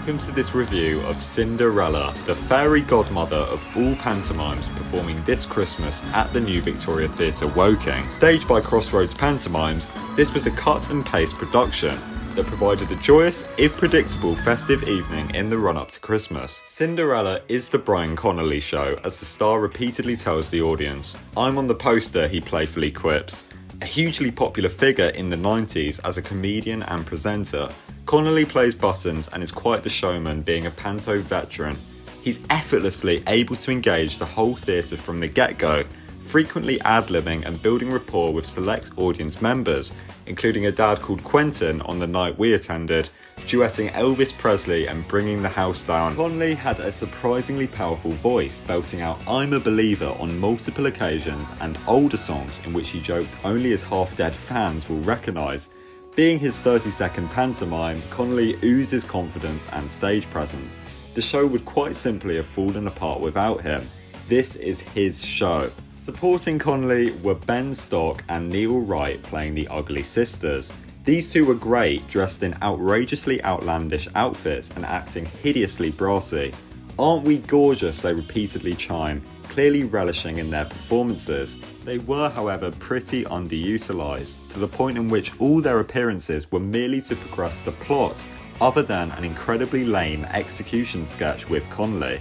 welcome to this review of Cinderella, the fairy godmother of all pantomimes, performing this Christmas at the New Victoria Theatre, Woking. Staged by Crossroads Pantomimes, this was a cut and paste production that provided a joyous, if predictable, festive evening in the run-up to Christmas. Cinderella is the Brian Connolly show, as the star repeatedly tells the audience. "I'm on the poster," he playfully quips. A hugely popular figure in the 90s as a comedian and presenter, Connolly plays buttons and is quite the showman, being a panto veteran. He's effortlessly able to engage the whole theatre from the get-go, frequently ad-libbing and building rapport with select audience members, including a dad called Quentin on the night we attended, duetting Elvis Presley and bringing the house down. Connolly had a surprisingly powerful voice, belting out "I'm a Believer" on multiple occasions, and older songs in which he joked only his half-dead fans will recognise. Being his 30-second pantomime, Connolly oozes confidence and stage presence. The show would quite simply have fallen apart without him. This is his show. Supporting Connolly were Ben Stock and Neil Wright playing the Ugly Sisters. These two were great, dressed in outrageously outlandish outfits and acting hideously brassy. "Aren't we gorgeous?" they repeatedly chime, clearly relishing in their performances. They were, however, pretty underutilised, to the point in which all their appearances were merely to progress the plot, other than an incredibly lame execution sketch with Connolly.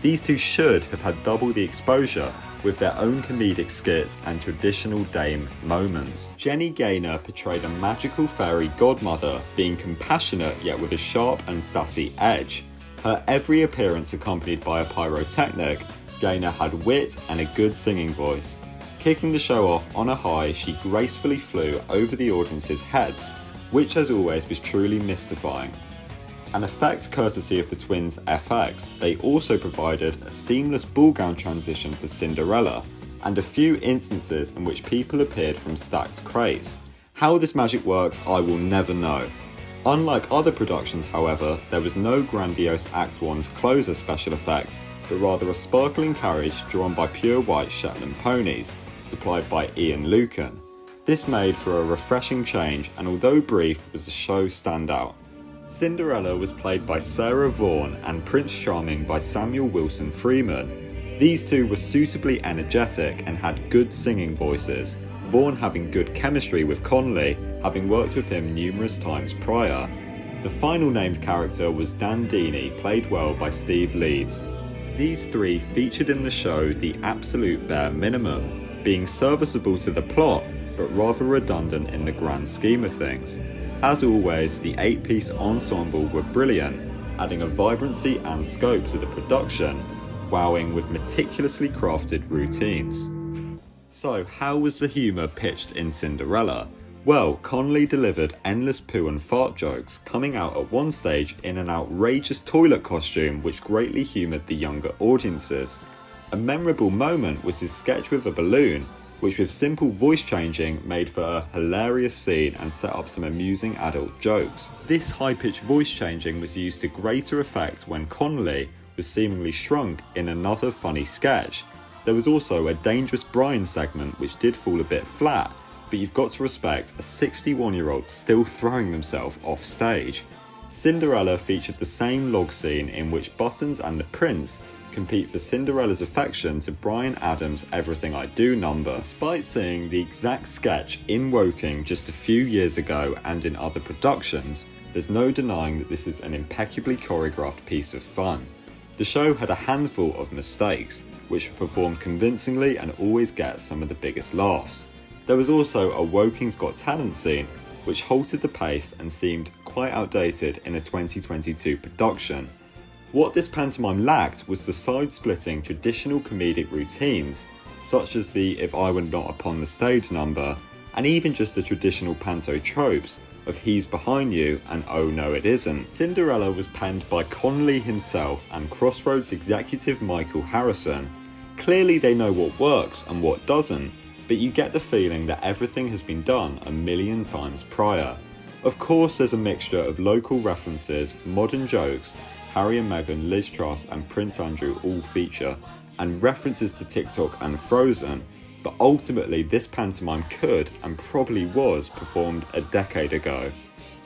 These two should have had double the exposure, with their own comedic skits and traditional dame moments. Jenny Gaynor portrayed a magical fairy godmother, being compassionate yet with a sharp and sassy edge. Her every appearance accompanied by a pyrotechnic, Gaynor had wit and a good singing voice. Kicking the show off on a high, she gracefully flew over the audience's heads, which as always was truly mystifying. An effect courtesy of the twins FX, they also provided a seamless ball gown transition for Cinderella, and a few instances in which people appeared from stacked crates. How this magic works, I will never know. Unlike other productions, however, there was no grandiose Act 1's closer special effect, but rather a sparkling carriage drawn by pure white Shetland ponies, supplied by Ian Lucan. This made for a refreshing change, and although brief, was a show standout. Cinderella was played by Sarah Vaughan and Prince Charming by Samuel Wilson Freeman. These two were suitably energetic and had good singing voices, Vaughan having good chemistry with Connolly, having worked with him numerous times prior. The final named character was Dan Deeney, played well by Steve Leeds. These three featured in the show the absolute bare minimum, being serviceable to the plot, but rather redundant in the grand scheme of things. As always, the 8-piece ensemble were brilliant, adding a vibrancy and scope to the production, wowing with meticulously crafted routines. So, how was the humour pitched in Cinderella? Well, Connolly delivered endless poo and fart jokes, coming out at one stage in an outrageous toilet costume which greatly humoured the younger audiences. A memorable moment was his sketch with a balloon, which with simple voice changing made for a hilarious scene and set up some amusing adult jokes. This high-pitched voice changing was used to greater effect when Connolly was seemingly shrunk in another funny sketch. There was also a Dangerous Brian segment which did fall a bit flat, but you've got to respect a 61-year-old still throwing themselves off stage. Cinderella featured the same log scene in which Buttons and the Prince compete for Cinderella's affection to Bryan Adams' Everything I Do number. Despite seeing the exact sketch in Woking just a few years ago and in other productions, there's no denying that this is an impeccably choreographed piece of fun. The show had a handful of mistakes, which were performed convincingly and always get some of the biggest laughs. There was also a Woking's Got Talent scene, which halted the pace and seemed quite outdated in a 2022 production. What this pantomime lacked was the side-splitting traditional comedic routines, such as the "If I Were Not Upon the Stage" number, and even just the traditional panto tropes of "He's Behind You" and "Oh No It Isn't." Cinderella was penned by Connolly himself and Crossroads executive Michael Harrison. Clearly they know what works and what doesn't, but you get the feeling that everything has been done a million times prior. Of course there's a mixture of local references, modern jokes, Harry and Meghan, Liz Truss and Prince Andrew all feature, and references to TikTok and Frozen, but ultimately this pantomime could and probably was performed a decade ago.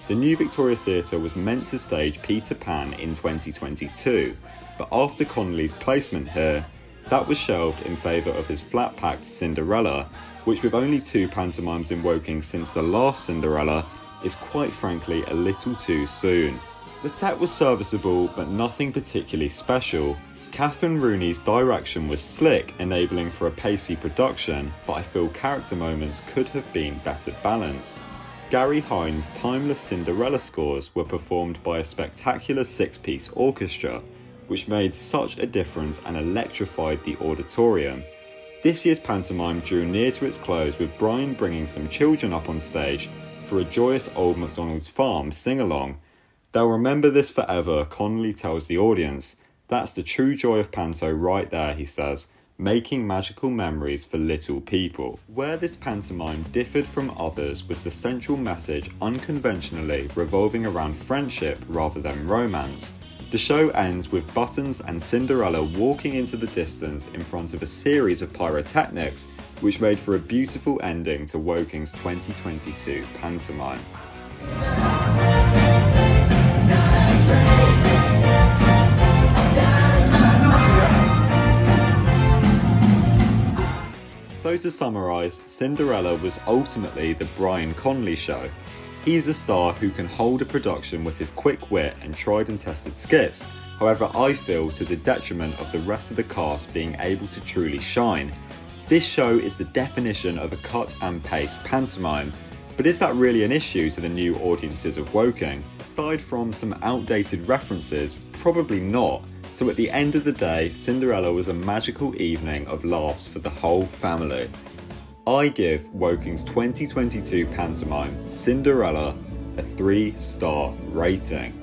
The New Victoria Theatre was meant to stage Peter Pan in 2022, but after Connolly's placement here, that was shelved in favour of his flat-packed Cinderella, which with only 2 pantomimes in Woking since the last Cinderella, is quite frankly a little too soon. The set was serviceable, but nothing particularly special. Catherine Rooney's direction was slick, enabling for a pacey production, but I feel character moments could have been better balanced. Gary Hines' timeless Cinderella scores were performed by a spectacular 6-piece orchestra, which made such a difference and electrified the auditorium. This year's pantomime drew near to its close with Brian bringing some children up on stage for a joyous Old MacDonald's Farm sing-along. "They'll remember this forever," Connolly tells the audience. "That's the true joy of panto right there," he says, making magical memories for little people. Where this pantomime differed from others was the central message unconventionally revolving around friendship rather than romance. The show ends with Buttons and Cinderella walking into the distance in front of a series of pyrotechnics, which made for a beautiful ending to Woking's 2022 pantomime. So to summarise, Cinderella was ultimately the Brian Connolly show. He's a star who can hold a production with his quick wit and tried and tested skits. However, I feel to the detriment of the rest of the cast being able to truly shine. This show is the definition of a cut and paste pantomime, but is that really an issue to the new audiences of Woking? Aside from some outdated references, probably not. So at the end of the day, Cinderella was a magical evening of laughs for the whole family. I give Woking's 2022 pantomime, Cinderella, a 3-star rating.